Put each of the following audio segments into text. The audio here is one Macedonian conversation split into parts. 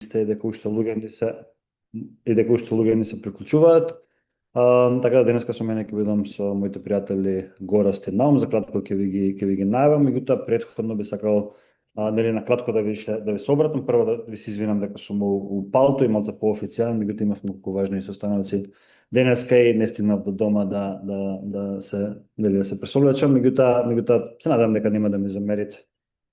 листа и дека уште луѓе ни се приклучуваат. Така да денеска со мене ќе бидам со моите пријатели Гора Стенаум, за кратко ќе ви ги најавам, меѓутоа претходно би сакал на кратко да ви се обратам, прво да ви се извинам дека сум у палто и малце поофицијален, меѓутоа имав многу важни состаноци денеска и не стигнав до дома да се пресолечам, меѓутоа се надам дека нема да ми замерите.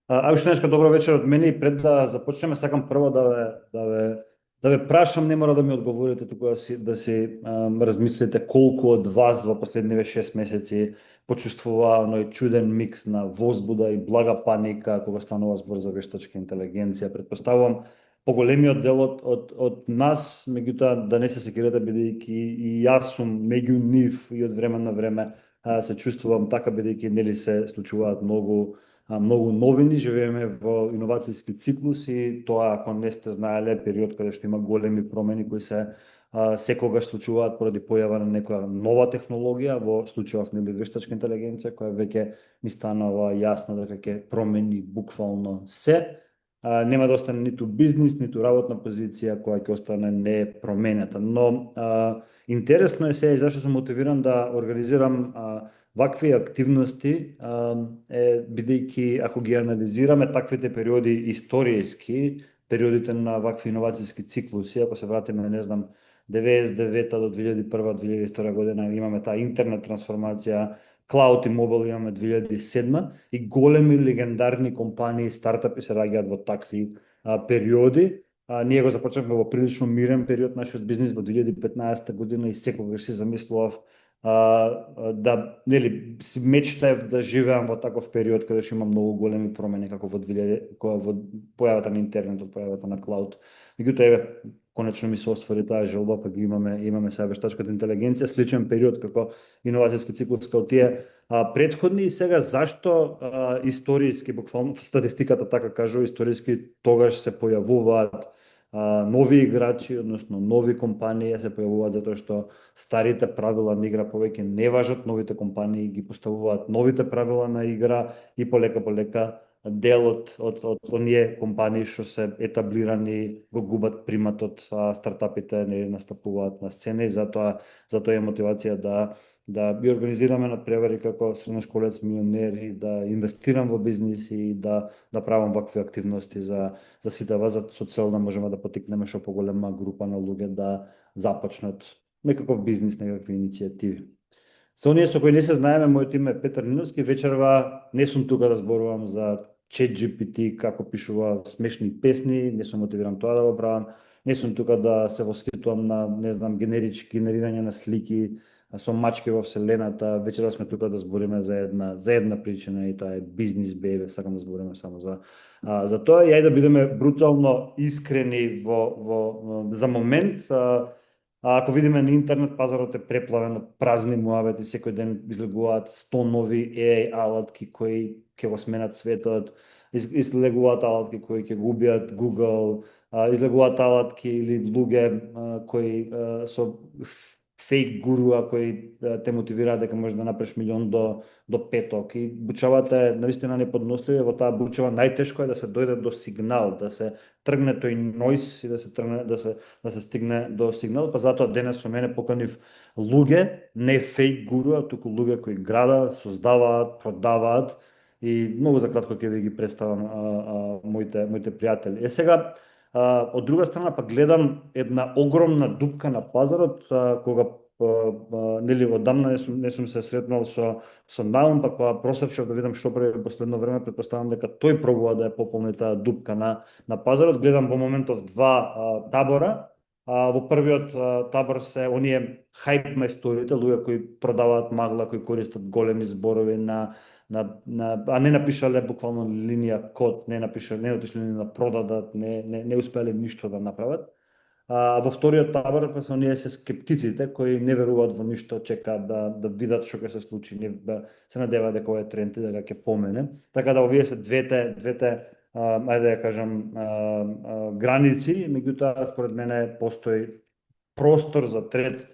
Уште денеска добро вечер од мене и пред да започнеме сакам прво да ве прашам, не мора да ми одговорите, туку да си размислите колку од вас во последниве 6 месеци почувствува оној чуден микс на возбуда и блага паника кога станува збор за вештачка интелигенција. Претпоставувам поголемиот дел од нас, меѓутоа да не се секирате бидејќи и јас сум меѓу нив и од време на време се чувствувам така бидејќи нели се случуваат многу новини, живееме во иновацијски циклус и тоа, ако не сте знаеле, период каде што има големи промени кои се секогаш случуваат поради појава на некоја нова технологија, во случајов нели вештачка интелигенција, која веќе ми станала јасно дека ќе промени буквално се. Нема да остане ниту бизнис, ниту работна позиција која ќе остане непроменета. Но интересно е се и зашто сум мотивиран да организирам вакви активности, бидејќи ако ги анализираме таквите периоди историјски, периодите на вакви иновацијски циклуси, ако се вратиме, не знам, 99 до 2001-2002 година имаме таа интернет трансформација, клауд и мобил имаме 2007 и големи легендарни компании, стартапи се раѓаат во такви периоди. Ние го започнавме во прилично мирен период нашиот бизнис во 2015 година и секогаш си замислував да нели си мечтаев да живеам во таков период каде што има многу големи промени како во појавата на интернетот, појавата на клауд. Меѓутоа еве конечно ми се оствари таа желба, па ги имаме сега вештачката интелигенција, сличен период како иновацијски циклус како тие претходни и сега зашто историјски буквално статистиката така кажува, историјски тогаш се појавуваат нови играчи, односно нови компании се појавуваат затоа што старите правила на игра повеќе не важат, новите компании ги поставуваат новите правила на игра и полека дел од оние компании што се етаблирани го губат приматот, стартапите не настапуваат на сцена и затоа е мотивација да би организираме надпревари како средношколец милионер и да инвестирам во бизнис и да правам вакви активности за сите вас, со цел да можеме да потикнеме што поголема група на луѓе да започнат некаков бизнис, некакви иницијативи. Со оние со кои не се знаеме, моето име е Петар Ниновски, вечерва не сум тука да зборувам за ChatGPT како пишува смешни песни, не сум мотивиран тоа да го правам, не сум тука да се восхитувам на, не знам, генерирање на слики со мачки во вселената. Вечера сме тука да збориме за една причина и тоа е бизнис, бебе, сакам да збориме само за тоа и ајде да бидеме брутално искрени за момент. Ако видиме на интернет, пазарот е преплавен од празни муабети, секој ден излегуваат 100 нови AI алатки кои ќе го сменат светот, излегуваат алатки кои ќе го убијат Google, излегуваат алатки или луѓе кои со фейк гуруа кои те мотивираат дека можеш да направиш милион до петок и бучавата е навистина неподнослива. Во таа бучава најтешко е да се дојде до сигнал, да се тргне тој нојс и да се стигне до сигнал. Па затоа денес со мене поканив луѓе, не фейк гуруа, туку луѓе кои градат, создаваат, продаваат и многу за кратко ќе ви ги представам моите пријатели. Сега од друга страна па гледам една огромна дупка на пазарот кога нели одамна не сум се сретнал со Наум, па кога просрчав да видам што прави последно време, претпоставам дека тој пробува да ја пополни таа дупка на пазарот. Гледам во моментов два табора. Во првиот табор се оние хајп мајсторите, луѓе кои продаваат магла, кои користат големи зборови а не напишале буквално линија код, не отишле ни да продадат, не успеале ништо да направат. Во вториот табор па се оние се скептиците кои не веруваат во ништо, чекаат да видат што ќе се случи, се надеваат дека овој тренд дека ќе помене. Така да овие се двете ајде да кажам граници, меѓутоа според мене постои простор за трет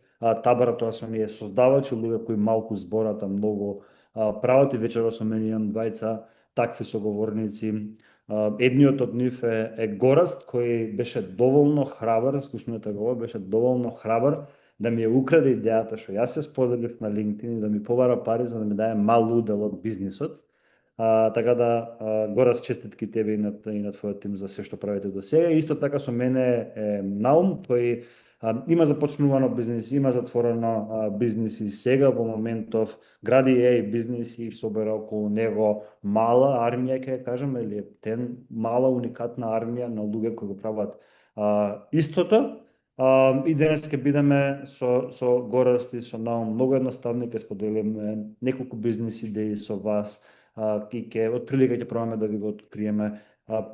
табор, тоа се оние создавачи, луѓе кои малку зборат, многу прават и вечера со мене имам двајца такви соговорници. Едниот од нив е Гораст, кој беше доволно храбар, слушнете го, беше доволно храбар да ми ја украде идејата што јас се споделив на LinkedIn и да ми побара пари за да ми даде мал удел од бизнисот. Така да, Горас, честитки тебе и на твојот тим за се што правите до сега. Исто така со мене е Наум, кој има започнувано бизнис, има затворено бизнис и сега во моментов гради бизнис и собера околу него мала армија, ќе кажам, или тен мала уникатна армија на луѓе кои го прават истото. И денес ќе бидеме со Гораст и со Наум многу едноставни, ќе споделиме неколку бизнис идеи со вас, и ќе отприлика ќе пробаме да ви го откриеме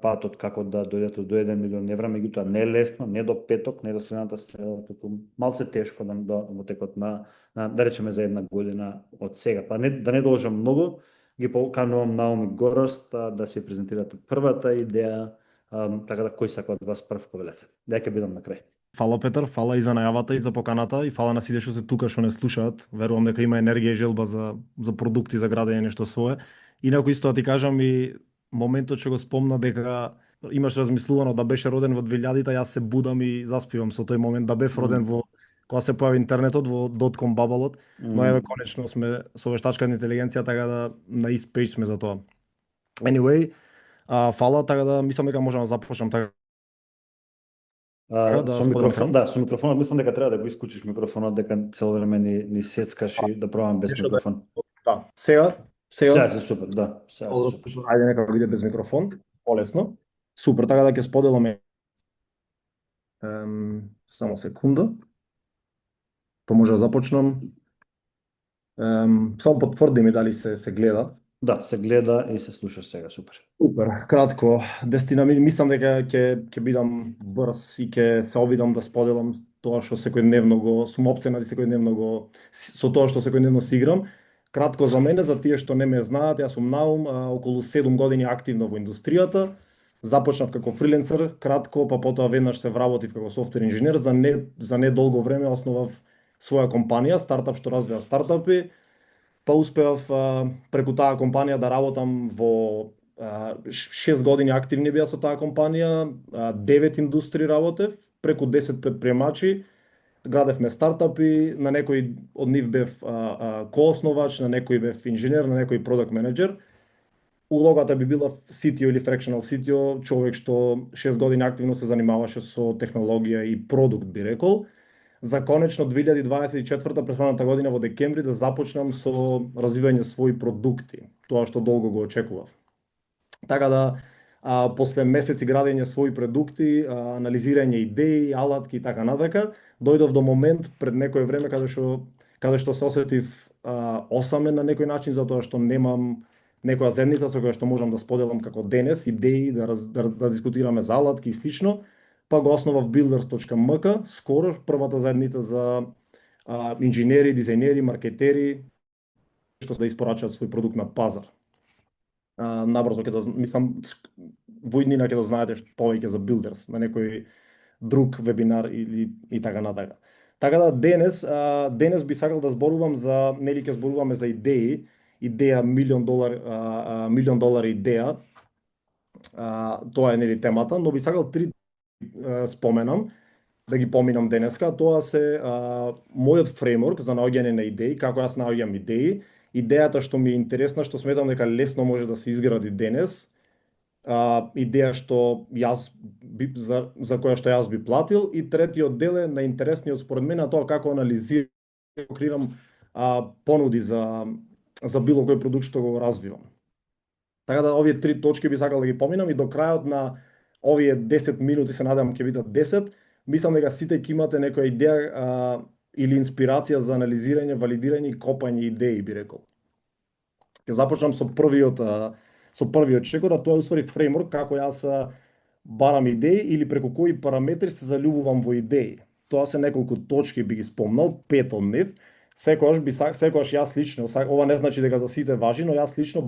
патот како да дојдете до 1 милион евра, меѓутоа не е лесно, не до петок, не до следната среда, туку малце тешко во текот на да речеме за една година од сега. Па да не должам многу, ги поканувам Наум и Гораст да се презентирате првата идеја, така да кој сака од вас прв повелете. Да ќе бидам на крај. Фала Петар, фала и за најавата и за поканата и фала на сите што се тука што не слушаат. Верувам дека има енергија и желба за продукти, за градење нешто свое. Инаку исто да ти кажам и моментот што го спомна дека имаш размислувано да беше роден во 2000-та, јас се будам и заспивам со тој момент да бев роден во кога се појави интернетот во .com бабалот, но еве конечно сме со вештачката интелигенција, така да на ист пејдж сме за тоа. Anyway, фала, така да мислам дека можам да започнам така. Со микрофонот мислам дека треба да го исклучиш микрофонот, дека цело време ни сецкаш и да пробам без микрофон. Да, сега се супер, да. Сега се супер. Ајде нека биде без микрофон, полесно. Супер, така да ќе споделаме. Само секунда. Па може да започнам. Само потврди ми дали се гледа. Да, се гледа и се слуша сега, супер. Супер, кратко, 10 минути, мислам дека ќе бидам брз и ќе се обидам да споделам тоа што секојдневно го сум опценат и секојдневно го со тоа што секојдневно си играм. Кратко за мене, за тие што не ме знаат, јас сум Наум, околу 7 години активно во индустријата. Започнав како фриленсер, кратко, па потоа веднаш се вработив како софтвер инженер, за не долго време основав своја компанија, стартап што развива стартапи. Па успеав преку таа компанија да работам во 6 години активни беа со таа компанија, 9 индустрии работев, преку 10 предприемачи, градевме стартапи, на некој од нив бев коосновач, на некој бев инженер, на некој продакт менеджер. Улогата би била CTO или fractional CTO, човек што 6 години активно се занимаваше со технологија и продукт, би рекол. За конечно 2024 претходната година во декември да започнам со развивање своји продукти, тоа што долго го очекував. Така да после месеци градење своји продукти, анализирање идеи, алатки и така натака, дојдов до момент пред некое време каде што се осетив осамен на некој начин, затоа што немам некоја заедница со која што можам да споделам како денес идеи, да дискутираме за алатки и слично. Па го основав builders.mk, скоро првата заедница за инженери, дизајнери, маркетери што да испорачаат свој продукт на пазар. Набрзо ќе мислам во иднина ќе знаете повеќе за Builders на некој друг вебинар и така натака. Така да денес би сакал да зборувам за, нели ќе зборуваме за идеја $1 милион идеја. Тоа е нели темата, но би сакал три споменам, да ги поминам денеска. Тоа се мојот фреймворк за наоѓање на идеи, како јас наоѓам идеи, идејата што ми е интересна, што сметам дека лесно може да се изгради денес, идеја што за која што јас би платил, и третиот дел е на интересниот според мене, тоа како анализирам, креирам понуди за било кој продукт што го развивам. Така да овие три точки би сакал да ги поминам и до крајот на овие 10 минути, се надевам ќе бидат 10, мислам дека сите ќе имате некоја идеја или инспирација за анализирање, валидирање и копање идеи, би рекол. Ќе започнам со првиот чекор, а тоа е уствари фреймворк како јас барам идеи или преку кои параметри се залюбувам во идеи. Тоа се неколку точки би ги спомнал, 5 од нив. Секогаш јас лично, ова не значи дека за сите важи, но јас лично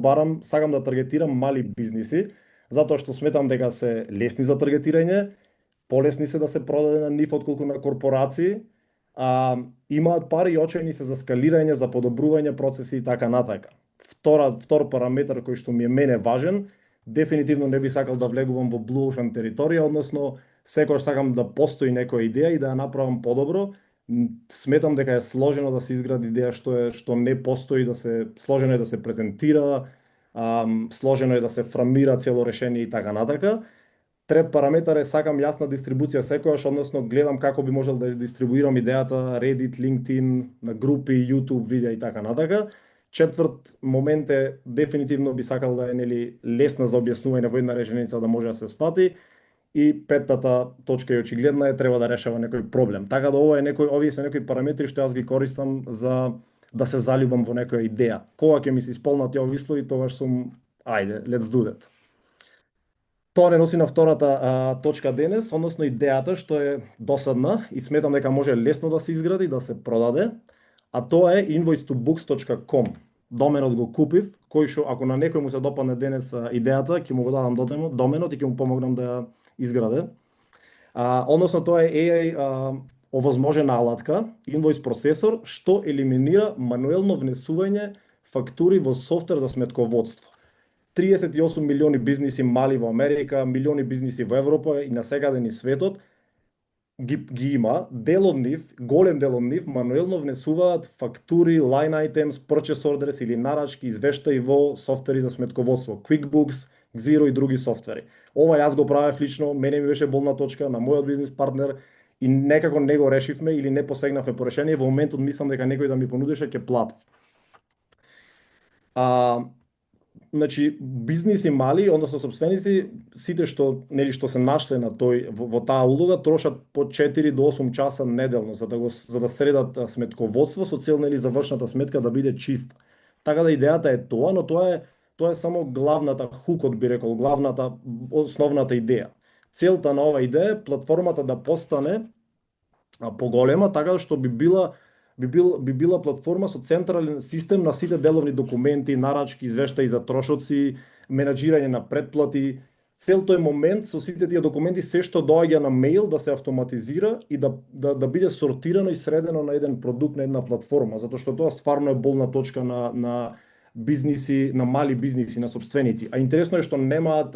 сакам да таргетирам мали бизниси, затоа што сметам дека се лесни за таргетирање, полесни се да се продаде на нив отколку на корпорации, имаат пари и очени се за скалирање, за подобрување процеси и така натака. втор параметар кој што ми е мене важен, дефинитивно не би сакал да влегувам во Blue Ocean територија, односно секогаш сакам да постои некоја идеја и да ја направам подобро. Сметам дека е сложено да се изгради идеја што не постои, сложено е да се презентира, сложено е да се фрамира цело решение и така натака. Трет параметар е сакам јасна дистрибуција секогаш, односно гледам како би можел да дистрибуирам идејата Reddit, LinkedIn, на групи, YouTube, видеа и така натака. Четврт момент е дефинитивно би сакал да е лесна за објаснување во една реченица да може да се свати. И петтата точка е очигледна е треба да решава некој проблем. Така да овие се некои параметри што јас ги користам за да се заљубам во некоја идеја. Кога ќе ми се исполнат овие услови, тогаш сум ајде, let's do that. Тоа не носи на втората точка денес, односно идејата што е досадна и сметам дека може лесно да се изгради, да се продаде, а тоа е invoice2books.com. Доменот го купив, кој што ако на некој му се допадне денес идејата, ќе му го дадам доменот и ќе му помогнам да ја изграде. Односно тоа е AI овозможена алатка, invoice процесор, што елиминира мануелно внесување фактури во софтвер за сметководство. 38 милиони бизниси мали во Америка, милиони бизниси во Европа и насекаде низ светот ги има. Дел од нив, голем дел од нив, мануелно внесуваат фактури, line items, purchase orders или нарачки, извештаи во софтвери за сметководство, QuickBooks, Xero и други софтвери. Ова јас го правев лично, мене ми беше болна точка на мојот бизнис партнер и некако не го решивме или не посегнавме по решение. Во моментот мислам дека некој да ми понудеше ќе платам. Значи, бизниси мали, односно сопственици, сите што се нашле на во таа улога трошат по 4 до 8 часа неделно за да средат сметководство со цел завршната сметка да биде чиста. Така да идејата е тоа, но тоа е само главната хукот, би рекол, основната идеја. Целта на оваа идеја е платформата да постане поголема, така што би била платформа со централен систем на сите деловни документи, нарачки, извештаи за трошоци, менаџирање на претплати. Целто е момент со сите тие документи се што доаѓа на мејл да се автоматизира и да биде сортирано и средено на еден продукт, на една платформа, затоа што тоа стварно е болна точка на бизниси, на мали бизниси, на сопственици. А интересно е што немаат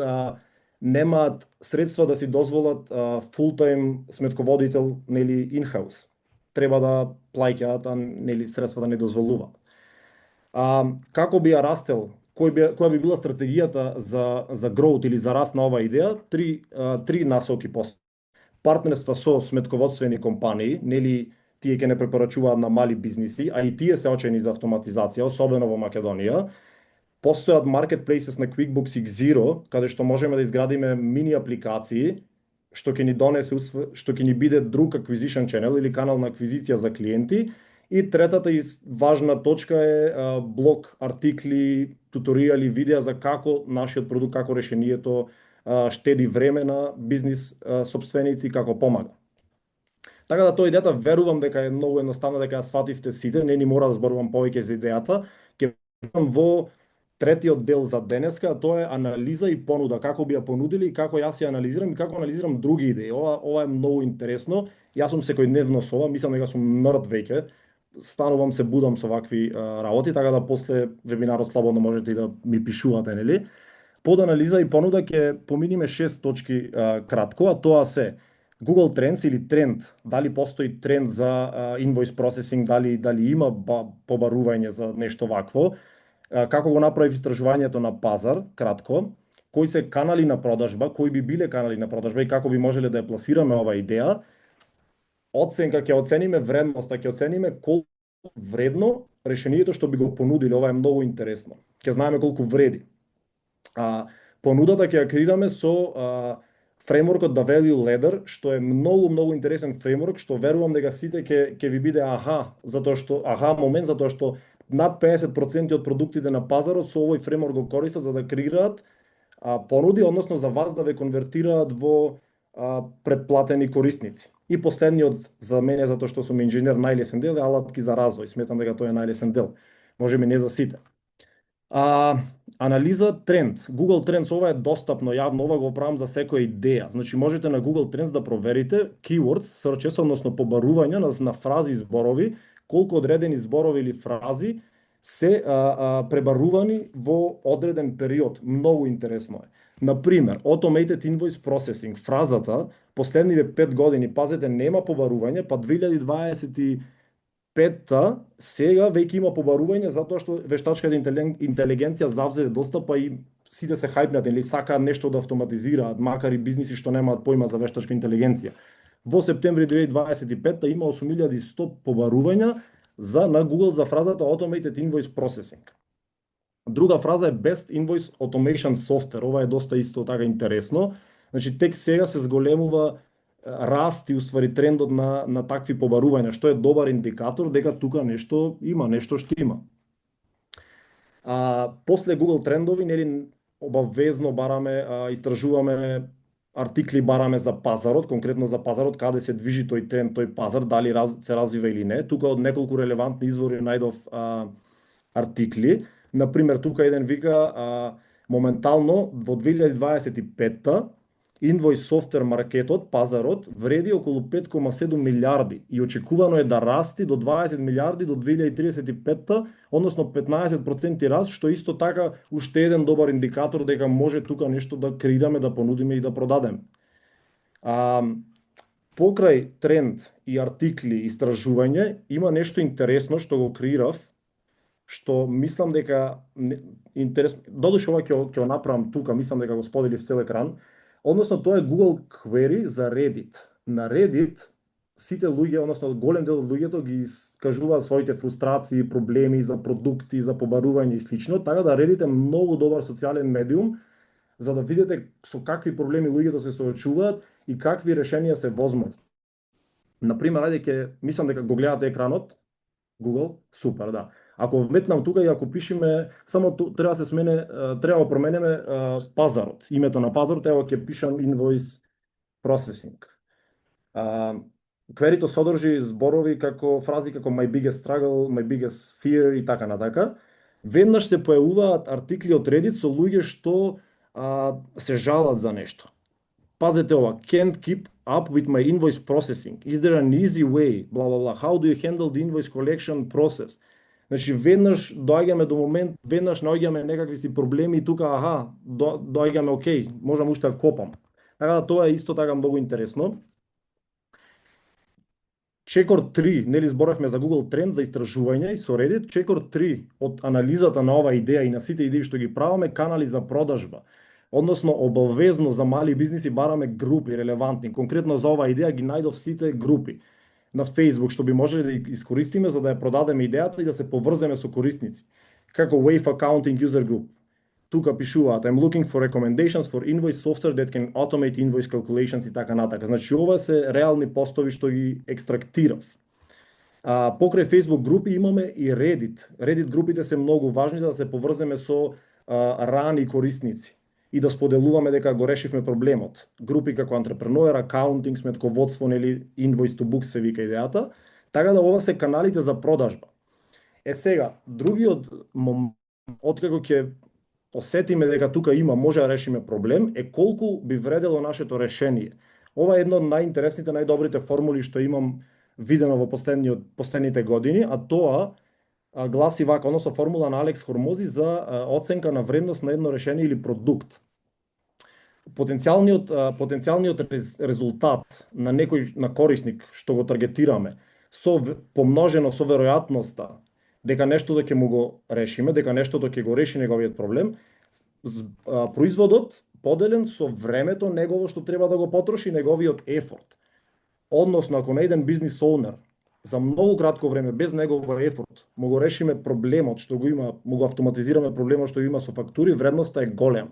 средства да си дозволат full-time сметководител in-house. Треба да плаќаат, средства да не дозволуваат. Како би ја растел, која би била стратегијата за growth или за раст на оваа идеја? Три насоки партнерства со сметководствени компании, тие ќе не препорачуваат на мали бизниси, а и тие се очени за автоматизација, особено во Македонија. Постојат marketplaces на QuickBooks и Xero, каде што можеме да изградиме мини апликации, што ќе ни биде друг acquisition channel или канал на аквизиција за клиенти. И третата и важна точка е блог, артикли, туторијали, видеа за како нашиот продукт, како решението штеди време на бизнис сопственици, како помага. Така да тоа идејата верувам дека е многу едноставна, дека ја свативте сите, не ни мора да зборувам повеќе за идејата. Ќе во третиот дел за денеска, а тоа е анализа и понуда, како би ја понудили и како јас ја анализирам и како анализирам други идеи. Ова е многу интересно. Јас сум секојдневно со ова, мислам дека сум нрд веќе. Станувам се будам со вакви работи, така да после вебинарот слободно можете и да ми пишувате, нели? Под анализа и понуда ќе поминиме 6 точки кратко, а тоа се Google Trends или тренд, дали постои тренд за invoice processing, дали има побарување за нешто вакво, како го направив истражувањето на пазар, кратко, кои се канали на продажба, кои би биле канали на продажба и како би можеле да ја пласираме оваа идеја. Оценка, ќе оцениме вредноста, ќе оцениме колку вредно решението што би го понудиле. Ова е многу интересно. Ќе знаеме колку вреди. Понудата ќе ја креираме со фреймворкот The Value Ladder, што е многу интересен фреймворк, што верувам дека сите ќе ви биде момент, затоа што над 50% од продуктите на пазарот со овој фреймворк го користат за да креираат понуди, односно за вас да ве конвертираат во предплатени корисници. И последниот за мене, затоа што сум инженер, најлесен дел е алатки за развој. Сметам дека тоа е најлесен дел. Можеби не за сите. Анализа тренд. Google Trends, ова е достапно јавно, ова го правам за секоја идеја. Значи можете на Google Trends да проверите keywords, searches, односно побарувања на фрази и зборови, колку одредени зборови или фрази се пребарувани во одреден период. Многу интересно е. Например, Automated Invoice Processing, фразата последниве 5 години, пазете, нема побарување, па 2025-та сега веќе има побарување затоа што вештачката интелигенција завзеде доста, па и сите се хајпнат или сакаат нешто да автоматизираат, макар и бизниси што немаат појма за вештачка интелигенција. Во септември 2025 има 8100 побарувања на Google за фразата Automated Invoice Processing. Друга фраза е Best Invoice Automation Software. Ова е доста исто така интересно. Значи, тек сега се зголемува расти, уствари трендот на такви побарувања, што е добар индикатор дека тука нешто има, нешто што има. После Google трендови, нели, обавезно бараме, истражуваме артикли, бараме за пазарот, конкретно за пазарот, каде се движи тој тренд, тој пазар, дали се развива или не. Тука од неколку релевантни извори најдов артикли. Например, тука еден вика, моментално во 2025-та Invoice Software маркетот, пазарот, вреди околу 5,7 милиарди и очекувано е да расти до 20 милиарди до 2035-та, односно 15% раст, што исто така уште еден добар индикатор дека може тука нешто да креираме, да понудиме и да продадеме. Покрај тренд и артикли, истражување, има нешто интересно што го креирав, што мислам дека интересно. Додуше ова ќе го направам тука, мислам дека го сподели в цел екран. Односно, тоа е Google Query за Reddit. На Reddit сите луѓе, односно голем дел од луѓето ги искажуваат своите фрустрации, проблеми за продукти, за побарување и слично, така да Reddit е многу добар социјален медиум за да видите со какви проблеми луѓето се соочуваат и какви решенија се возможни. Например, ајде мислам дека го гледате екранот. Google, супер, да. Ако вметнам тука и ако пишеме, само треба се смене, треба да променеме пазарот. Името на пазарот, ево ќе пишам Invoice Processing. Кверито содржи зборови како фрази како my biggest struggle, my biggest fear и така натака. Веднаш се појавуваат артикли од Reddit со луѓе што се жалат за нешто. Пазете ова, can't keep up with my invoice processing. Is there an easy way? Blah, blah, blah. How do you handle the invoice collection process? Значи, веднаш доаѓаме до момент, веднаш наоѓаме некакви си проблеми и тука, доаѓаме, окей, можам уште да копам. Така да тоа е исто така многу интересно. Чекор 3, нели зборавме за Google тренд, за истражување и со Reddit, чекор 3 од анализата на ова идеја и на сите идеи што ги правиме, канали за продажба. Односно, обавезно за мали бизниси бараме групи релевантни. Конкретно за оваа идеја ги најдов сите групи на Facebook, што би можеле да искористиме за да ја продадеме идејата и да се поврземе со корисници. Како Wave Accounting User Group. Тука пишуваат, I'm looking for recommendations for invoice software that can automate invoice calculations и така натака. Значи, ова се реални постови што ги екстрактирав. Покрај Facebook групи имаме и Reddit. Reddit групите се многу важни за да се поврземе со рани корисници и да споделуваме дека го решивме проблемот. Групи како Entrepreneur, Accounting, сметководство, нели Invoice to Book се вика идејата, така да ова се каналите за продажба. Сега, другиот момент, откако ќе осетиме дека тука може да решиме проблем, е колку би вредело нашето решение. Ова е едно од најинтересните, најдобрите формули што имам видено во последните години, а тоа гласи вака, односно формула на Алекс Хормози за оценка на вредност на едно решение или продукт. Потенцијалниот резултат на некој корисник што го таргетираме помножено со веројатноста дека нештото ќе му го решиме, дека нештото ќе го реши неговиот проблем, производот поделен со времето негово што треба да го потроши, неговиот ефорт. Односно, ако на еден бизнис оунер за многу кратко време, без негово ефорт, му го решиме проблемот што го има, му го автоматизираме проблемот што го има со фактури, вредноста е голема.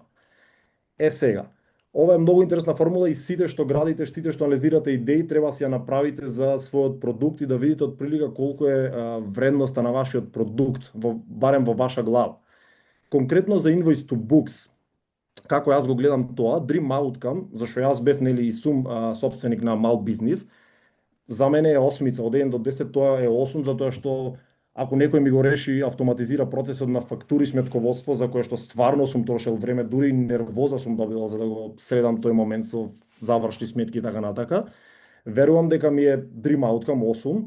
Сега, ова е многу интересна формула и сите што градите, сите што анализирате идеи, треба да си ја направите за својот продукт и да видите од прилика колку е вредноста на вашиот продукт, барем во ваша глава. Конкретно за Invoice to Books, како јас го гледам тоа, Dream Outcome, зашто јас бев нели и сум сопственик на мал бизнис, за мене е 8, од 1 до 10 тоа е 8, затоа што ако некој ми го реши, автоматизира процесот на фактури, сметководство, за кое што стварно сум трошел време, дури и нервоза сум добила за да го средам тој момент со завршни сметки и така натака, верувам дека ми е Dream Outcome 8.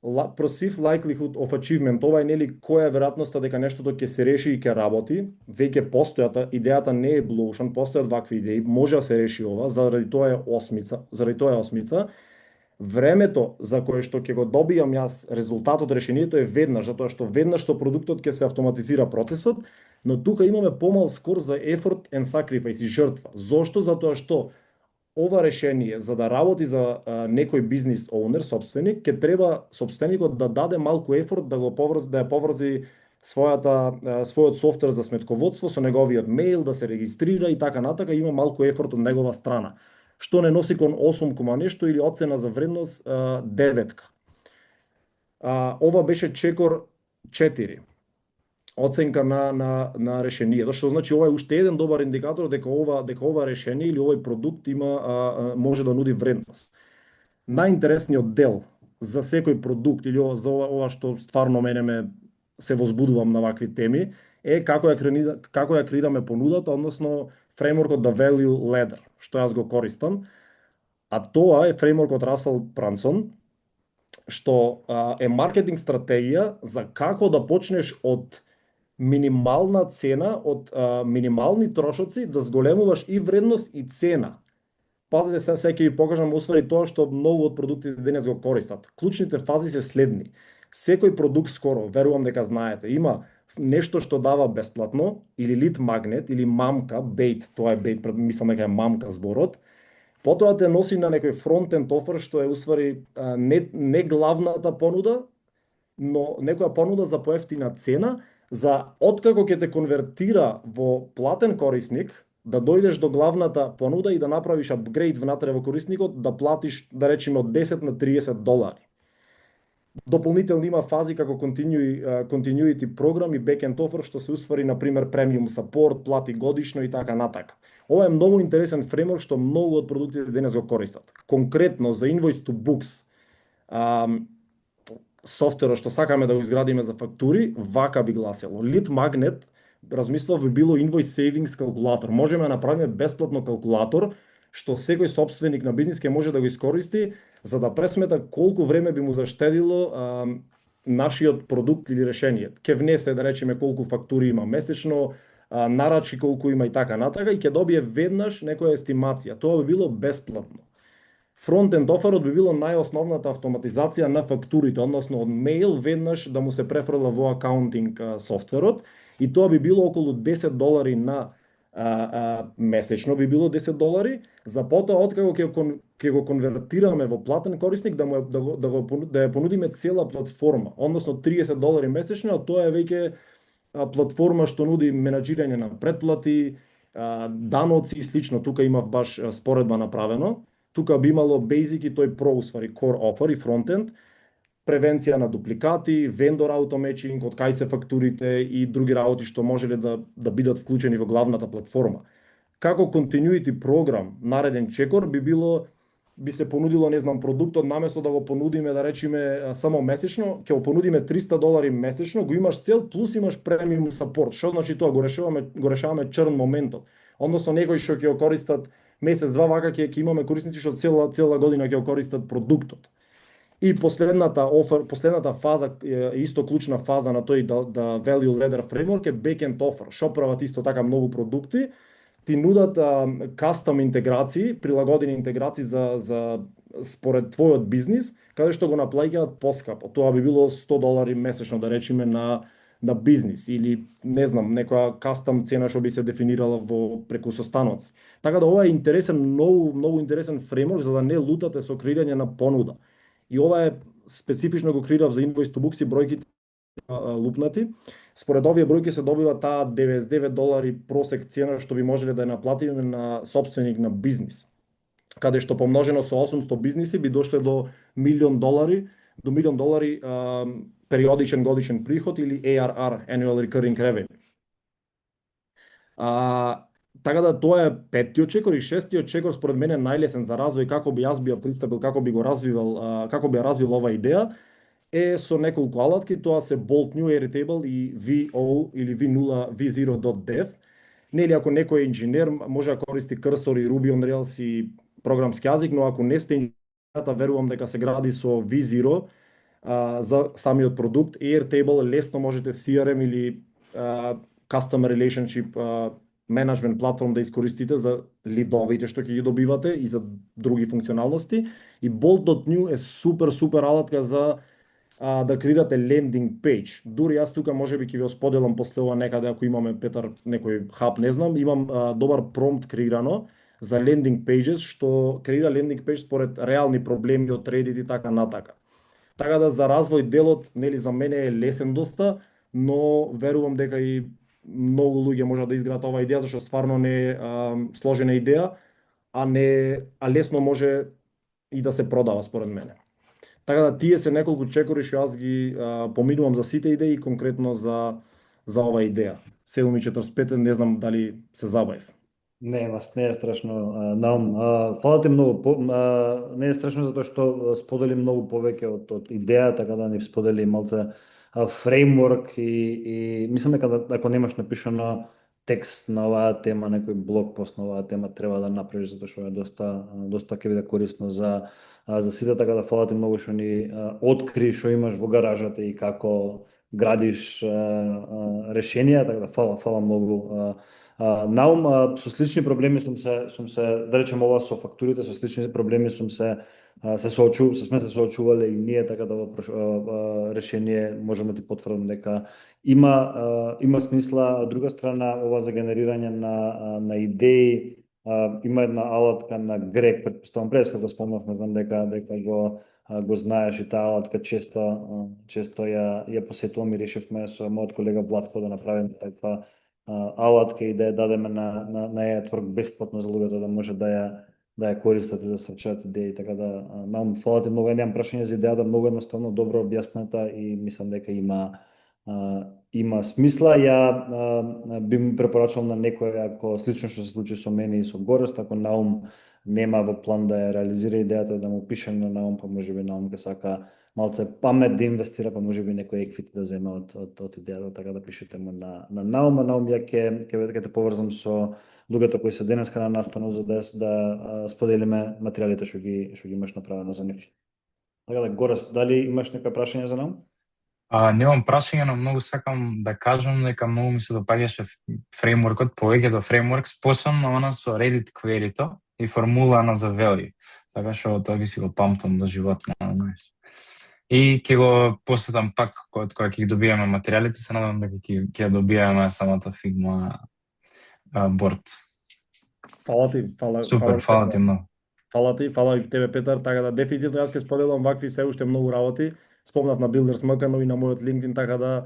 Perceived likelihood of achievement, ова е нели која е веројатноста дека нештото ќе се реши и ќе работи, веќе постојата, идејата не е blue ocean, постојат вакви идеи, може да се реши ова, заради тоа е осмица. Времето за кое што ќе го добијам јас резултатот, решението е веднаш, затоа што веднаш со продуктот ќе се автоматизира процесот, но тука имаме помал скор за effort and sacrifice и жртва. Зошто? Затоа што ова решение, за да работи за некој бизнис оунер, собственик, ќе треба собственикот да даде малку ефорт да го поврзи, да ја поврзи својот софтвер за сметководство со неговиот мејл, да се регистрира и така натака, има малку ефорт од негова страна, што не носи кон 8 кома нешто или оцена за вредност 9. Ова беше чекор 4. Оценка на решението, што значи ова е уште еден добар индикатор дека ова решение или овој продукт може да нуди вредност. Најинтересниот дел за секој продукт или за ова што стварно мене се возбудувам на вакви теми е како ја креираме понудата, односно фреймворкот The Value Ladder, што јас го користам. А тоа е фреймворкот Russell Brunson, што е маркетинг стратегија за како да почнеш од минимална цена, од минимални трошоци, да зголемуваш и вредност и цена. Пазите, сега ќе ви покажам усвари тоа што многу од продуктите денес го користат. Клучните фази се следни. Секој продукт скоро, верувам дека знаете, има нешто што дава бесплатно, или лид магнет, или мамка, бейт, тоа е бейт, мислам дека е мамка зборот. Потоа те носи на некој фронтенд офер што е усвари не главната понуда, но некоја понуда за поевтина цена, за откако ќе те конвертира во платен корисник, да дојдеш до главната понуда и да направиш апгрейд внатре во корисникот, да платиш, да речеме, од 10 на $30. Дополнително има фази како continuity програм и backend offer, што се усвари, например, премиум support, плати годишно и така натака. Ова е многу интересен фреймворк што многу од продуктите денес го користат. Конкретно за Invoice to Books, софтверот што сакаме да го изградиме за фактури, вака би гласело. Lead Magnet, размислав, би било Invoice Savings калкулатор. Можеме да направиме бесплатно калкулатор, што секој собственик на бизнис ќе може да го искористи, за да пресмета колку време би му заштедило нашиот продукт или решение. Ке внесе, да речеме, колку фактури има месечно, нарачи колку има и така натака, и ќе добие веднаш некоја естимација. Тоа би било бесплатно. Фронтенд оферот би било најосновната автоматизација на фактурите, односно од мејл веднаш да му се префрла во акаунтинг софтверот, и тоа би било околу $10 на месечно, би било $10, за потоа откако ќе го конвертираме во платен корисник, да ја понудиме цела платформа, односно $30 месечно, а тоа е веќе платформа што нуди менаџирање на претплати, даноци и слично. Тука има баш споредба направено. Тука би имало Basic и тој Pro, усвари Core Offer и фронтенд, превенција на дупликати, вендор auto-matching, од кај се фактурите и други работи што можеле да бидат вклучени во главната платформа. Како continuity програм, нареден чекор би се понудило, не знам, продуктот наместо да го понудиме, да речеме, само месечно, ќе го понудиме $300 месечно, го имаш цел, плюс имаш премиум сапорт. Што значи тоа? Го решаваме черн моментот. Односно некои што ќе го користат месец-два, вака ќе имаме корисници што цела година ќе го користат продуктот. И последната фаза, исто клучна фаза на тој да Value Ladder Framework е Backend Offer. Што прават исто така многу продукти? Ти нудат кастом интеграции, прилагодени интеграции за според твојот бизнис, каде што го наплаќаат поскапо. Тоа би било $100 месечно, да речеме, на бизнис, или не знам, некоја кастом цена што би се дефинирала преку состаноци. Така да ова е интересен, многу интересен фреймворк за да не лутате со креирање на понуда. И ова е специфично го креирав за Invoice to Books и бројките лупнати. Според овие бројки се добива таа $99 просек цена што би можеле да ја наплатиме на собственик на бизнис, каде што помножено со 800 бизниси би дошле до $1,000,000 периодичен годишен приход, или ARR, Annual Recurring Revenue. Така да тоа е петтиот чекор, и шестиот чекор според мене најлесен за развој, како би јас пристапил, како би ја развил ова идеја, е со неколку алатки. Тоа се Bolt New Airtable и VO или V0.dev. Нели, ако некој е инженер, може да користи Cursor и Ruby on Rails и програмски јазик, но ако не сте инженер, верувам дека се гради со V0 за самиот продукт. Airtable лесно можете CRM или Customer Relationship Management платформ да искористите за лидовите што ќе ги добивате и за други функционалности. И Bolt.new е супер алатка за да креирате лендинг пејдж. Дури јас тука можеби ќе ви споделам после ова некаде ако имаме Петар некој хаб, не знам, имам добар промпт креирано за лендинг пејджес што креира лендинг пејдж според реални проблеми од Reddit и така натака. Така да за развој делот, нели за мене е лесен доста, но верувам дека и многу луѓе можат да изградат оваа идеја зашто стварно не е сложена идеја, а лесно може и да се продава според мене. Така да тие се неколку чекори што јас ги поминувам за сите идеи и конкретно за оваа идеја. 7:45, не знам дали се забавив. Не е страшно, Наум. Фала ти многу. Не е страшно затоа што сподели многу повеќе од идеја, така да ни сподели малце фреймворк и мислам дека ако немаш напишано текст на оваа тема, некој блог пост на оваа тема, треба да направиш затоа што е доста ќе биде корисно за сите, така да фала ти многу што ни откри што имаш во гаражата и како градиш решенија, така да фала многу. Наум, со слични проблеми сум се, да речем ова со фактурите, со слични проблеми сме се соочувале и ние, така да ова решение можеме да ти потврдам дека има смисла. Од друга страна, ова за генерирање на идеи, има една алатка на Грег, предпоставам преска да спомнавме, знам дека го знаеш и таа алатка често ја посетувам и решивме со мојот колега Владко да направиме таква алатка и да ја дадеме на Airtwork бесплатно за луѓето да може да ја користат и да срачат идеи, така да нам фала ти многу, немам прашање за идејата, многу едноставно, добро објасната и мислам дека има смисла. Ја би ми препорачал на некој, ако слично што се случи со мене и со Горест, ако Наум нема во план да ја реализира идејата, да му пише на Наум, па можеби Наум ќе сака малце памет да инвестира, па можеби некој еквити да земе од идејата, така да пишете му на Наум. Наум, ја ќе те поврзам со луѓето кои се денеска на настана за да споделиме материјалите што ги имаш направено за нив. Така да, Горест, дали имаш некој прашање за Наум? Немам прашање, но многу сакам да кажам дека многу ми се допаѓаше фреймворкот, повеќето фреймворкс, посебно она со Reddit query-то и формула за value. Така што тоа ги си го памтам до животно, знаеш. И ќе го посетам пак кога ќе ги добиеме материјалите, се надам дека ќе добиеме самата Figma борд. Фала ти, Супер, фала ти многу. Фала и тебе, Петар, така да дефинитивно јас ќе споделам вакви се уште многу работи. Спомнав на Builders MK, но и на мојот LinkedIn, така да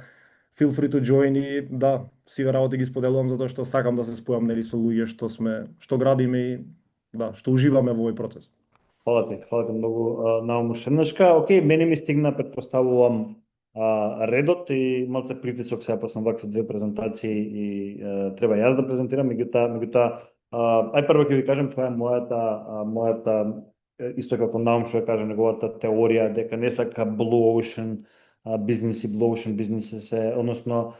feel free to join и да, сиве работи ги споделувам затоа што сакам да се спојам нели со луѓе што градиме и да, што уживаме во овој процес. Фала ти многу, Наум, уште еднашка. Океј, мене ми стигна, предпоставувам, редот и малце притисок сега после вакви две презентации и треба јас да презентирам, меѓутоа прво ќе ви кажам, тоа е мојата исто како Наум што ја кажа неговата теорија дека не сака Blue Ocean бизнеси, Blue Ocean бизнеси се, односно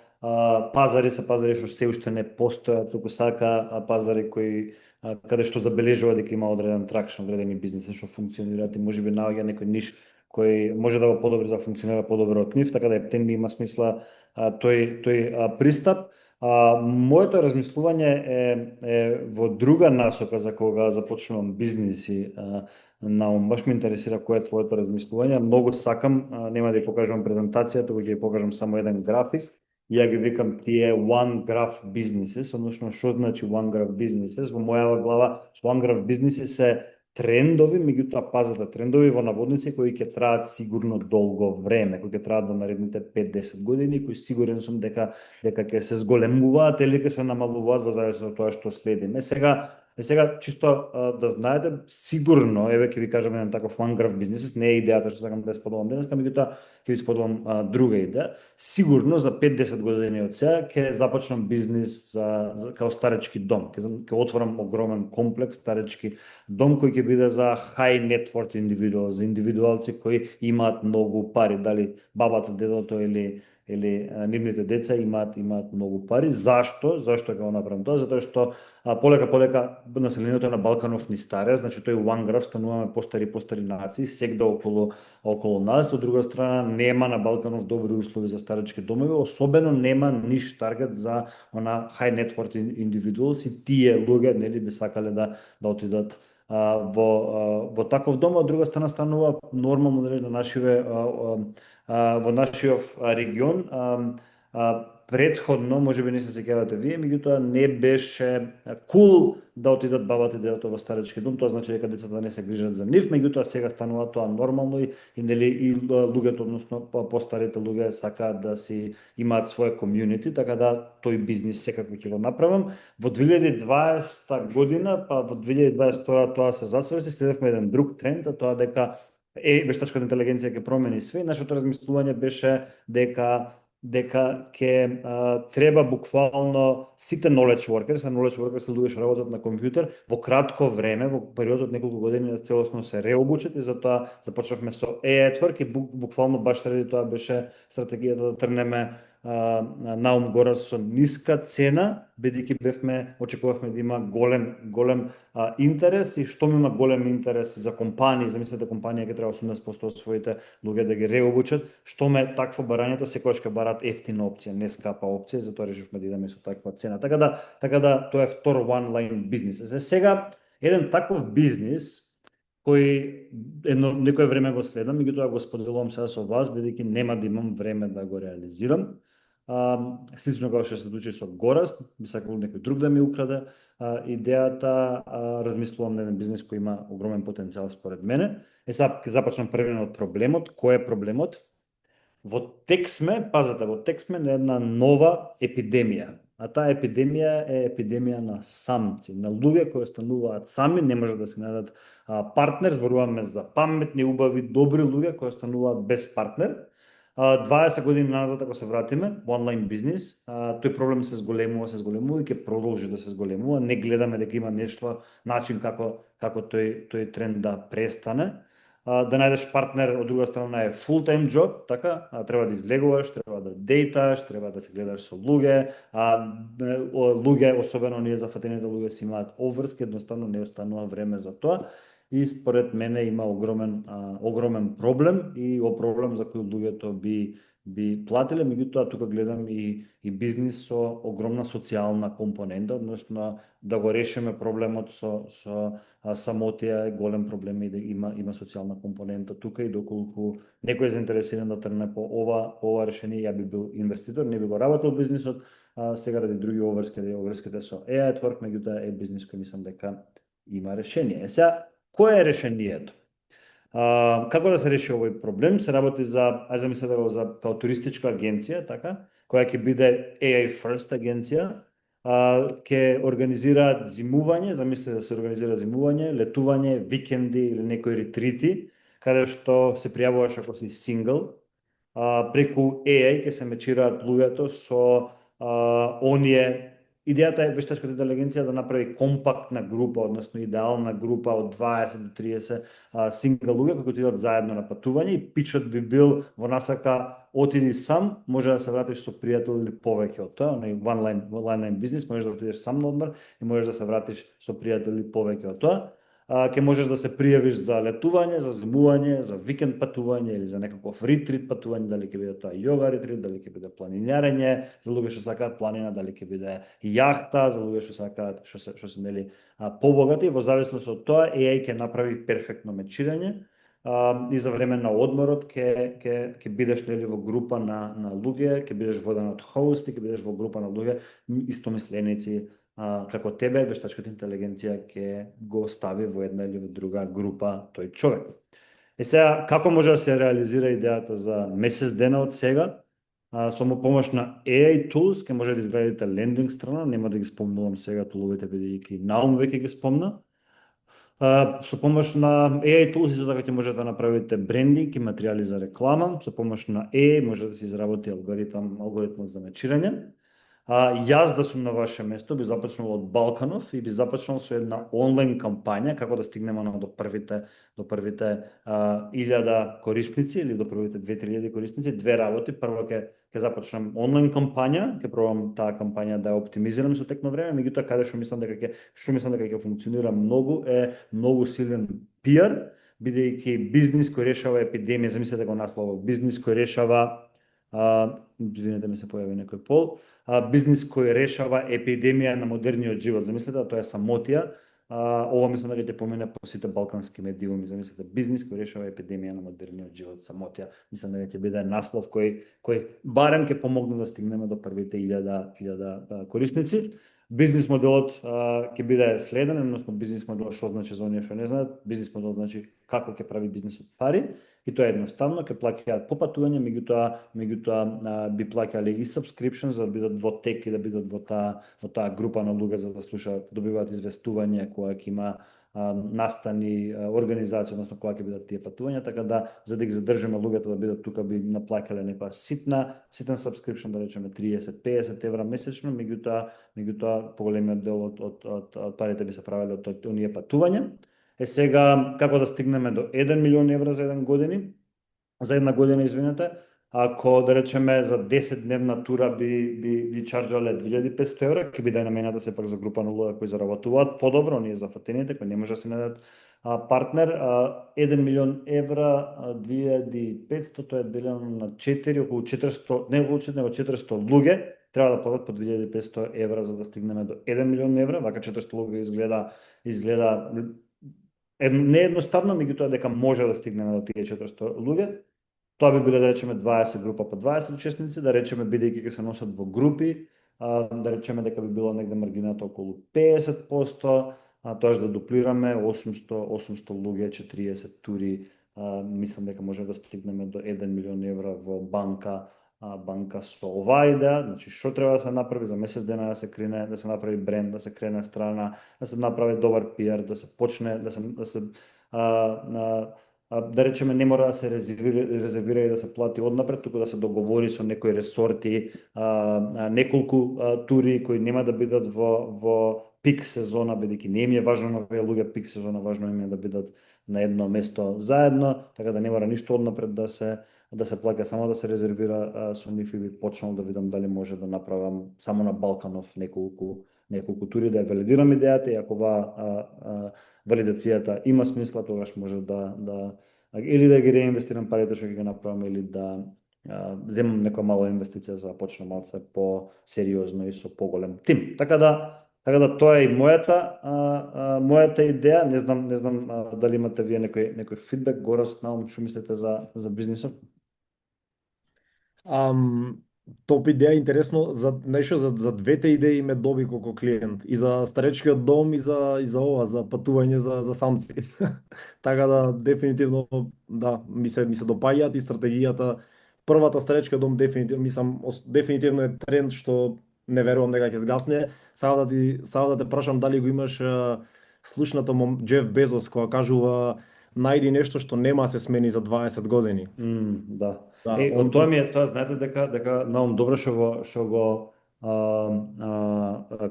пазари што се уште не постојат, туку сака пазари кои каде што забележува дека има одреден тракшн, одредени бизнеси што функционираат и можеби наоѓа некој ниш кој може да го подобри за функционира подобро од нив, така да птен има смисла тој пристап. Моето размислување е во друга насока за кога започнувам бизнеси. Наум, баш ме интересира кој е твоето размислување. Многу сакам, нема да ја покажам презентацијата, туку ќе ја покажам само еден график. Ја ги викам тие one graph businesses, односно што значи one graph businesses. Во моја глава one graph businesses се трендови, меѓутоа пазете, трендови во наводници кои ќе траат сигурно долго време, кои ќе траат во наредните 5-10 години, кои сигурен сум дека ќе се зголемуваат или ќе се намалуваат во зависност од тоа што следиме. Сега чисто да знаете, сигурно, еве ќе ви кажам еден таков one graph business, не е идејата што сакам да ја споделам денеска, меѓутоа ќе ви споделам друга идеја. Сигурно за 5-10 години од сега ќе започнам бизнис за као старечки дом. Ќе отворам огромен комплекс старечки дом кој ќе биде за high net worth individuals, за индивидуалци кои имаат многу пари, дали бабата, дедото или или нивните деца имаат многу пари. Зашто ќе го направам тоа? Затоа што полека населението на Балканов ни старе, значи тој one graph стануваме постари нации, сегде околу нас. Од друга страна нема на Балканов добри услови за старечки домови, особено нема ниш таргет за она high net worth individuals и тие луѓе нели би сакале да отидат во таков дом. Од друга страна станува нормално нели во нашиот регион претходно, можеби не се сеќавате вие, меѓутоа не беше кул да отидат бабата и дедото во старечки дом, тоа значи дека децата не се грижат за нив, меѓутоа сега станува тоа нормално и нели и луѓето, односно постарите луѓе сакаат да си имаат своје комјунити, така да тој бизнис секако ќе го направам. Во 2020 година, па во 2022 тоа се засврши, следевме еден друг тренд, а тоа дека вештачката интелигенција ќе промени све. Нашето размислување беше дека ќе треба буквално сите knowledge workers се луѓе што работат на компјутер во кратко време, во период од неколку години целосно се реобучат и затоа започнавме со AI at work и буквално баш заради тоа беше стратегијата да тргнеме наум гора со ниска цена, бидејќи очекувавме да има голем интерес и што има голем интерес за компании, замислете компанија ќе треба 80% од своите луѓе да ги реобучат, што такво барањето секогаш ќе барат ефтина опција, не скапа опција, затоа решивме да идеме со таква цена. Така да тоа е втор one line бизнис. Сега еден таков бизнис кој некое време го следам, меѓутоа го споделувам сега со вас, бидејќи нема да имам време да го реализирам. Слично како што се случи со Гораст, би сакал некој друг да ми украде идејата, размислувам на еден бизнис кој има огромен потенцијал според мене. Сега ќе започнам првено од проблемот. Кој е проблемот? Во тек сме на една нова епидемија. А таа епидемија е епидемија на самци, на луѓе кои остануваат сами, не можат да се најдат партнер, зборуваме за паметни, убави, добри луѓе кои остануваат без партнер. 20 години назад, ако се вратиме, онлайн бизнис, тој проблем се зголемува и ќе продолжи да се зголемува. Не гледаме дека има нешто, начин како тој тренд да престане. Да најдеш партнер од друга страна е full time job, така, треба да излегуваш, треба да дейташ, треба да се гледаш со луѓе, луѓе, особено ние зафатените луѓе си имаат обврски, едноставно не останува време за тоа. И според мене има огромен проблем и проблем за кој луѓето би платиле, меѓутоа тука гледам и бизнис со огромна социјална компонента, односно да го решиме проблемот со самотија е голем проблем и да има социјална компонента тука и доколку некој е заинтересиран да тргне по ова решение, ја би бил инвеститор, не би го работел бизнисот, сега ради други обврските со AI at work, меѓутоа е бизнис кој мислам дека има решение. Сега, кој е решението? Како да се реши овој проблем? Се работи замислете го за као туристичка агенција, така, која ќе биде AI first агенција, ќе организираат зимување, замислете да се организира зимување, летување, викенди или некои ретрити, каде што се пријавуваш ако си сингл, преку AI ќе се мечираат луѓето со оние. Идејата е вештачката интелигенција да направи компактна група, односно идеална група од 20 до 30 сингл луѓе кои отидат заедно на патување и пичот би бил во насака отиди сам, може да се вратиш со пријател или повеќе од тоа, one line бизнис, можеш да отидеш сам на одмор и можеш да се вратиш со пријател или повеќе од тоа. Ќе можеш да се пријавиш за летување, за зимување, за викенд патување или за некаков ретрит патување, дали ќе биде тоа йога ретрит, дали ќе биде планинарење, за луѓе што сакаат планина, дали ќе биде јахта, за луѓе што сакаат што се нели побогати, во зависност од тоа AI ќе направи перфектно мечирање и за време на одморот ќе бидеш нели во група на луѓе, ќе бидеш воден од хост и ќе бидеш во група на луѓе истомисленици како тебе, вештачката интелигенција ќе го стави во една или во друга група тој човек. Сега, како може да се реализира идејата за месец дена од сега? Со помош на AI tools ќе може да изградите лендинг страна, нема да ги спомнувам сега туловите бидејќи Наум веќе ги спомна. Со помош на AI tools исто така ќе можете да направите брендинг и материјали за реклама, со помош на AI може да се изработи алгоритмот за мечирање. Јас да сум на ваше место би започнал од Балканов и би започнал со една онлайн кампања како да стигнеме до првите 1000 корисници или до првите 2-3000 корисници. Две работи. Прво ќе започнам онлайн кампања, ќе пробам таа кампања да ја оптимизирам со тек на време, меѓутоа каде што мислам дека ќе функционира многу силен пиар, бидејќи бизнис кој решава епидемија, замислете го насловот, бизнис кој решава извинете ми се појави некој пол, бизнис кој решава епидемија на модерниот живот. Замислете, тоа е самотија. Ова мислам дека ќе помине по сите балкански медиуми. Замислете, бизнис кој решава епидемија на модерниот живот, самотија. Мислам дека ќе биде наслов кој барем ќе помогне да стигнеме до првите 1000 корисници. Бизнис моделот ќе биде следен, односно бизнис моделот што значи за оние што не знаат, бизнис моделот значи како ќе прави бизнисот пари. И тоа е едноставно, ќе плаќаат по патување, меѓутоа би плаќале и subscription за да бидат во тек и да бидат во таа група на луѓе за да слушаат, добиваат известување кога ќе има настани организација, односно кога ќе бидат тие патувања, така да за да ги задржиме луѓето да бидат тука би наплаќале некоја ситен subscription, да речеме 30-50 евра месечно, меѓутоа поголемиот дел од парите би се правеле од оние патувања. Сега, како да стигнеме до 1 милион евра за една година, извинете, ако да речеме за 10-дневна тура би чарджале 2500 евра, ќе биде намената се пак за група на луѓе кои заработуваат подобро, оние за фатените кои не може да се најдат партнер. 1 милион евра, 2500, тоа е делено на 4, околу 400, не околу 400 луѓе треба да платат по 2500 евра за да стигнеме до 1 милион евра. Вака 400 луѓе изгледа не едноставно, меѓутоа дека може да стигнеме до тие 400 луѓе. Тоа би биле, да речеме, 20 група по 20 учесници, да речеме, бидејќи ќе се носат во групи, да речеме дека би било негде маргината околу 50%, тоаш да дуплираме 800 луѓе, 40 тури, мислам дека може да стигнеме до 1 милион евра во банка со оваа идеја. Значи, што треба да се направи за месец дена да се крене, да се направи бренд, да се крене страна, да се направи добар пиар, да се почне, да речеме, не мора да се резервира и да се плати однапред, туку да се договори со некои ресорти, неколку тури кои нема да бидат во пик сезона, бидејќи не им е важно на овие луѓе пик сезона, важно им е да бидат на едно место заедно, така да не мора ништо однапред да се плаќа, само да се резервира со нив и би почнал да видам дали може да направам само на Балканов неколку тури, да ја валидирам идејата и ако валидацијата има смисла, тогаш може или да ги реинвестирам парите што ги направам, или да земам некоја мала инвестиција за да почнам малце по-сериозно и со поголем тим. Така да тоа е и мојата идеја. Не знам дали имате вие некој фидбек, Горост, наум, што мислите за бизнисот? Топ идеја, интересно, за двете идеи ме доби како клиент, и за старечкиот дом и за ова, за патување за самци. Така да дефинитивно да, ми се допаѓаат и стратегијата. Првата старечки дом дефинитивно е тренд што не верувам дека ќе згасне. Сада да те прашам дали го имаш слушнато Джеф Безос кога кажува најди нешто што нема да се смени за 20 години. Да. Тоа ми е, знаете дека наум добро што го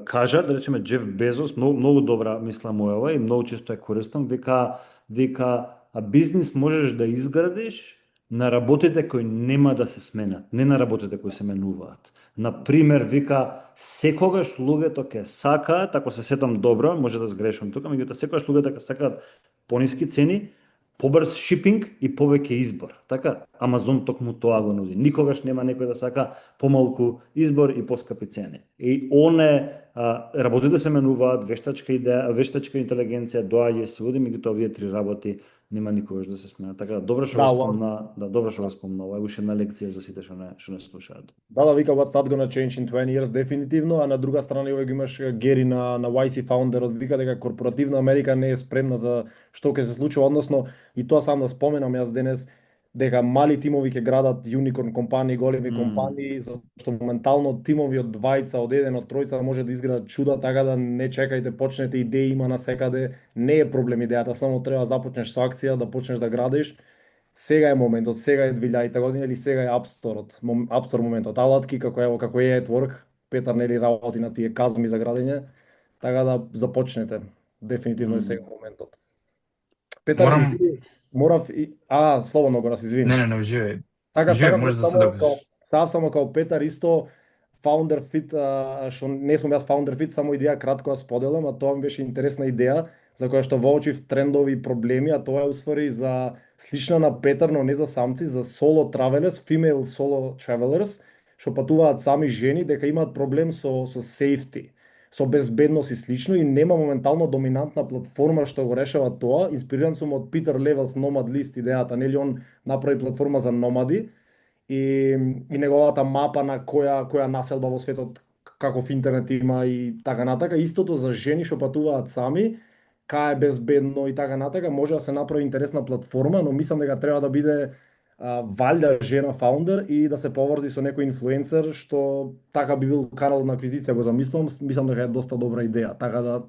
кажа, да речеме Джеф Безос, многу добра мисла мојава и многу често ја користам, вика бизнис можеш да изградиш на работите кои нема да се сменат, не на работите кои се менуваат. Например, вика, секогаш луѓето ќе сакаат, ако се сетам добро, може да сгрешам тука, меѓутоа секогаш луѓето ќе сакаат пониски цени, побрз шипинг и повеќе избор. Така, Амазон токму тоа го нуди. Никогаш нема некој да сака помалку избор и поскапи цени. И работите се менуваат, вештачка интелигенција доаѓа и се уди, меѓутоа овие три работи нема никогаш да се сменат. Така добро што го спомна, ова е уште една лекција за сите што не слушаат. Да, вика what's not gonna change in 20 years дефинитивно, а на друга страна овој го имаш Гери на YC фаундерот, вика дека корпоративна Америка не е спремна за што ќе се случува, односно и тоа сам да споменам јас денес, дека мали тимови ќе градат юникорн компании, големи компании, зашто моментално тимови од двајца, од еден, од тројца може да изградат чуда, така да не чекајте, почнете, идеи има на секаде, не е проблем идејата, само треба да започнеш со акција, да почнеш да градиш. Сега е моментот, сега е 2000 година или сега е App Store моментот. Алатки како е at work, Петар нели работи на тие казми за градење, така да започнете. Дефинитивно е сега моментот. Петар, Морам... извини, слободно го извини. Не, уживај. Сакам Може да се само докажеш. само као Петар исто Founder Fit, што не сум јас Founder Fit, само идеја кратко ја споделам, а тоа ми беше интересна идеја за која што воочив трендови и проблеми, а тоа е усвари за слична на Петар, но не за самци, за solo travelers, female solo travelers, што патуваат сами жени, дека имаат проблем со safety, со безбедност и слично, и нема моментално доминантна платформа што го решава тоа. Инспириран сум од Peter Levels Nomad List идејата, нели он направи платформа за номади и неговата мапа на која населба во светот каков интернет има и така натака. Истото за жени што патуваат сами, кај е безбедно и така натака, може да се направи интересна платформа, но мислам дека треба да биде валјда жена фаундер и да се поврзи со некој инфлуенсер, што така би бил канал на аквизиција, го замислувам, мислам дека е доста добра идеја, така да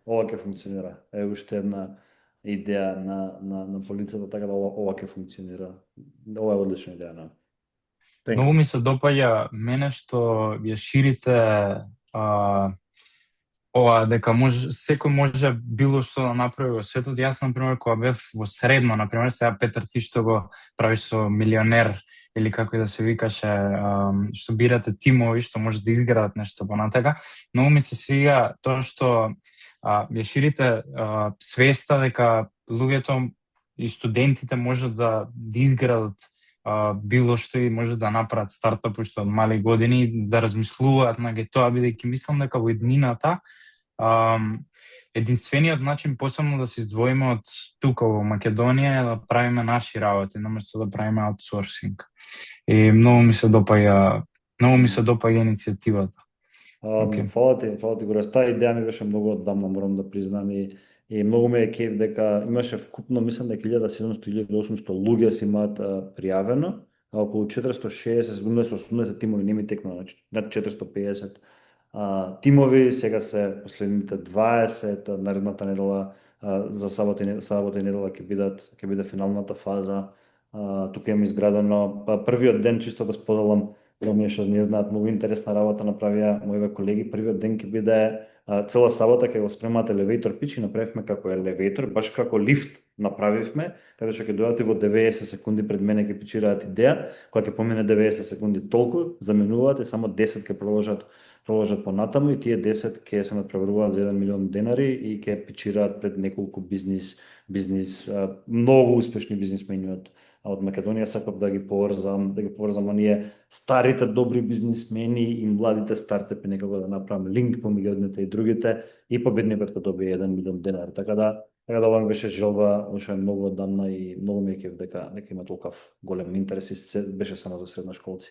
ова ќе функционира. Е уште една идеја на полицата, така да ова ќе функционира. Ова е одлична идеја. Многу ми се допаѓа мене што ја ширите ова, дека секој може било што да направи во светот. Јас, например, кога бев во средно, например, сега Петар, ти што го правиш со Милионер, или како и да се викаше, што бирате тимови, што може да изградат нешто понатака, многу ми се свига тоа што ја ширите свеста дека луѓето и студентите може да изградат било што и може да направат стартап уште од мали години, да размислуваат на тоа, бидејќи мислам дека во иднината единствениот начин посебно да се издвоиме од тука во Македонија е да правиме наши работи, наместо да правиме аутсорсинг. И многу ми се допаѓа иницијативата. Фала ти, Горас. Таа идеја ми беше многу оддамна, морам да признам, и многу ме е кеф дека имаше вкупно, мислам дека 1700-1800 луѓе си имаат пријавено, а околу 460-80 тимови, не ми текна, над 450 тимови, сега се последните 20, наредната недела за сабота и недела ќе биде финалната фаза. Тука имам изградено првиот ден, чисто да споделам, за оние што не знаат, многу интересна работа направија моите колеги. Првиот ден ќе биде цела сабота, ќе го спремаат елевейтор пич и направивме како елевейтор, баш како лифт направивме, каде што ќе дојдат и во 90 секунди пред мене ќе пичираат идеја, кога ќе помине 90 секунди толку, заменуваат и само 10 ќе продолжат понатаму и тие 10 ќе се надпреваруваат за 1 милион денари и ќе пичираат пред неколку бизнис многу успешни бизнисмени од Македонија. Сакав да ги поврзам оние старите добри бизнисмени и младите стартапи, некако да направам линк помеѓу едните и другите, и победникот ќе добие 1 милион денари. Така да ова ми беше желба, уште многу одамна и многу ми е кеф дека има толков голем интерес и беше само за средношколци.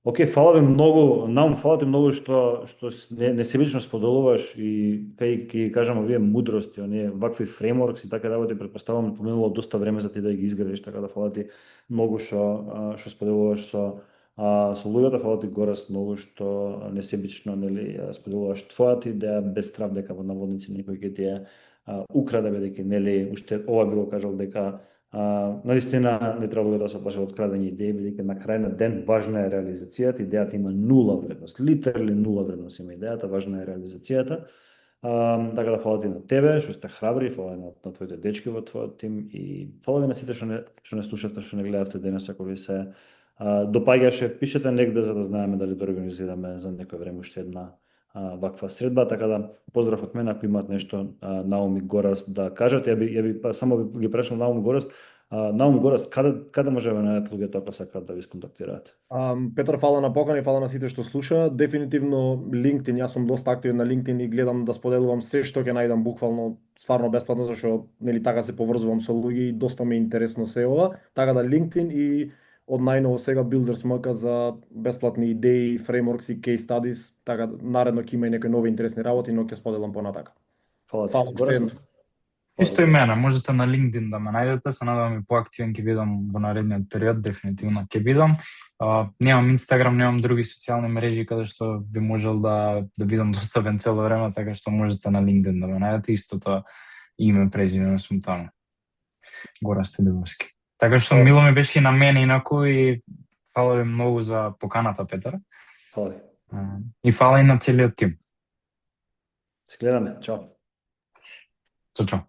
Океј, фала ви многу, фала ти многу што несебично споделуваш и кај кажам овие мудрости, оние вакви фреймворкс и така работи, претпоставувам поминало доста време за ти да ги изградиш, така да фала ти многу што споделуваш со луѓето, фала ти, Горас, многу што несебично споделуваш твојата идеја без страв дека во наводници некој ќе ти ја украде, бидејќи уште ова би го кажал дека наистина не треба да се плаши од крадење идеи, бидејќи на крај на ден важна е реализацијата, идејата има нула вредност, литерали нула вредност има идејата, важна е реализацијата. Така да фала ти на тебе, што сте храбри, фала на твоите дечки во твојот тим и фала ви на сите што не слушате, што не гледавте денес, ако ви се допаѓаше, пишете негде за да знаеме дали да организираме за некој време уште една ваква средба, така да поздрав од мене, ако имаат нешто Наум и Горас да кажат. Ја би само ги прашам Наум и Горас. Наум и Горас, каде може да најдат луѓето ако сакаат да ви сконтактираат? Петар, фала на покана и фала на сите што слуша. Дефинитивно LinkedIn, јас сум доста активен на LinkedIn и гледам да споделувам се што ќе најдам буквално стварно бесплатно, зашто така се поврзувам со луѓе и доста ми е интересно се ова. Така да LinkedIn и од најново сега Builders MK за бесплатни идеи, фреймворкс и case studies, така наредно ќе има и некои нови интересни работи, но ќе споделам понатака. Фала ти. Исто и мене, можете на LinkedIn да ме најдете, се надевам и поактивен ќе бидам во наредниот период, дефинитивно ќе бидам. Немам Инстаграм, немам други социјални мрежи каде што би можел да бидам достапен цело време, така што можете на LinkedIn да ме најдете, истото име, презиме сум таму. Горас Стелевски. Така што мило ми беше и на мене инаку и Фала ви многу за поканата, Петар. Фала ви. И фала и на целиот тим. Се гледаме. Чао. Чао, чао.